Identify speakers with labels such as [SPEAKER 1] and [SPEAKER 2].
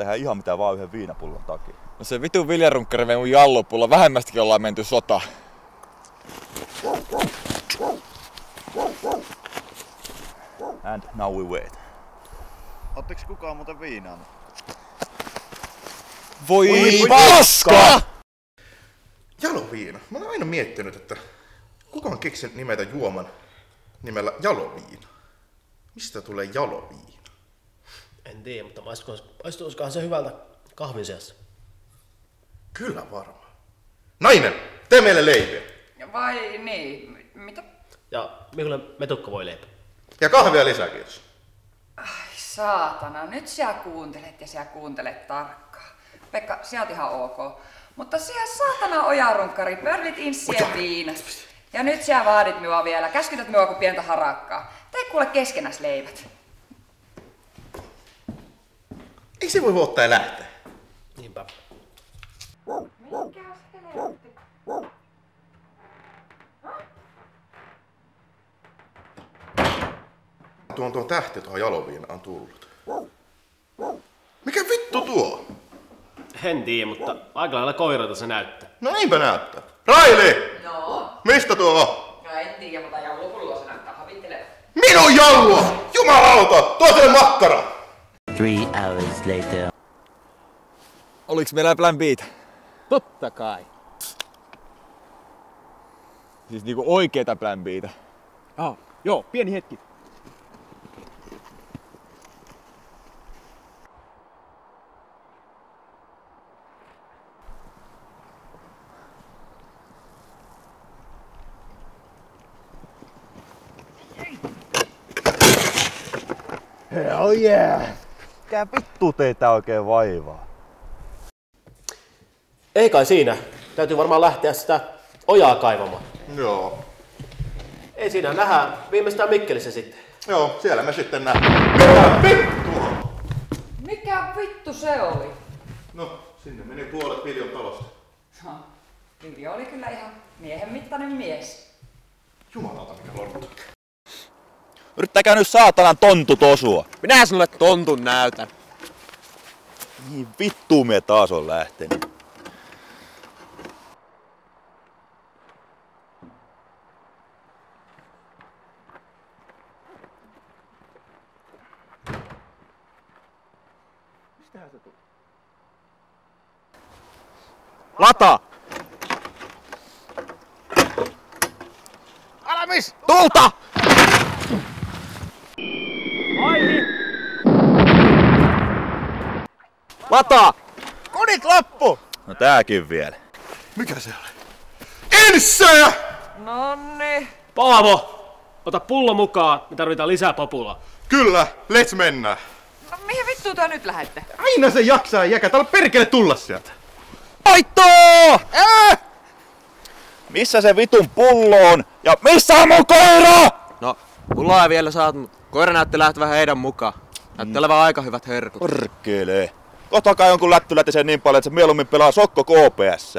[SPEAKER 1] tehdä ihan mitä vaan yhden viinapullon takia.
[SPEAKER 2] No se vitun viljarunkkari vei mun jallopulla. Vähemmästäkin ollaan menty sotaan.
[SPEAKER 1] And now we wait.
[SPEAKER 3] Ootteks kukaan muuten viinaa?
[SPEAKER 2] Voi paska!
[SPEAKER 4] Jaloviina. Mä oon aina miettinyt, että kuka on keksinyt nimetä juoman nimellä jaloviina? Mistä tulee jaloviina?
[SPEAKER 5] En tiedä, mutta maistuisikohan se hyvältä kahvin seassa?
[SPEAKER 4] Kyllä varmaan. Nainen, tee meille leipiä.
[SPEAKER 6] Vai niin? Mitä?
[SPEAKER 5] Ja minulle metukka voi leipä.
[SPEAKER 4] Ja kahvia lisää, kiitos.
[SPEAKER 6] Ai saatana, nyt sä kuuntelet tarkkaan. Pekka, sä oot ihan ok. Mutta sä saatana ojarunkkari, pörlit insien viinat. Ja nyt sä vaadit minua vielä, käskytät minua kuin pientä harakkaa. Tee kuule keskenäs leivät.
[SPEAKER 4] Ei se voi ottaa ja lähteä.
[SPEAKER 5] Niinpä.
[SPEAKER 6] Mikäs helvetti?
[SPEAKER 4] Tuon tähti tuohon jaloviinaan tullut. Mikä vittu tuo?
[SPEAKER 5] En tiedä, mutta aika lailla koiralta se näyttää.
[SPEAKER 4] No niinpä näyttää. Raili!
[SPEAKER 6] No,
[SPEAKER 4] Mistä tuo on?
[SPEAKER 6] no en tiedä, mutta jallopulloa se näyttää havitteleva.
[SPEAKER 4] Minun jallua! Jumalauta! Tuo se makkara!
[SPEAKER 7] 3 hours later.
[SPEAKER 2] Oliks meillä plan B:tä?
[SPEAKER 5] Totta kai.
[SPEAKER 2] Siis niinku oikeeta plan B:tä.
[SPEAKER 5] Joo, pieni hetki.
[SPEAKER 1] Hell yeah! Mikä vittu teitä oikein vaivaa?
[SPEAKER 5] Ei kai siinä. Täytyy varmaan lähteä sitä ojaa kaivamaan.
[SPEAKER 4] Joo.
[SPEAKER 5] Ei siinä, nähdään viimeistään Mikkelissä sitten.
[SPEAKER 4] Joo, siellä me sitten nähdään. Mitä vittua?
[SPEAKER 6] Mikä vittu se oli?
[SPEAKER 4] No, sinne meni puolet Viljon talosta.
[SPEAKER 6] No, Viljo oli kyllä ihan miehen mittainen mies.
[SPEAKER 4] Jumalauta, mikä lortu.
[SPEAKER 1] Yrittäkää nyt saatanan tontut osua.
[SPEAKER 2] Minä sinulle tontun näytän.
[SPEAKER 1] Niin vittu me taas on lähtenyt. Mistähän se tuli?
[SPEAKER 2] Lata! Alamis! Tulta!
[SPEAKER 5] Aihi!
[SPEAKER 2] Lata! Kodit loppu!
[SPEAKER 1] No tääkin vielä.
[SPEAKER 4] Mikä se oli? Insejä!
[SPEAKER 6] Nonni.
[SPEAKER 5] Paavo! Ota pullo mukaan, me tarvitaan lisää populaa.
[SPEAKER 4] Kyllä, let's mennä.
[SPEAKER 6] No mihin vittuun te nyt lähette?
[SPEAKER 4] Aina se jaksaa jäkä, täällä perkele tulla sieltä.
[SPEAKER 1] Voittoa! Missä se vitun pullo on? Ja missä on mun koira?
[SPEAKER 2] No, pulloa ei vielä saat, mutta koira näytti lähtevän heidän mukaan. Näytti olevan aika hyvät herkut.
[SPEAKER 1] Perkele. Kohta kai jonkun lättylätisen niin paljon, että se mieluummin pelaa Sokko KPS.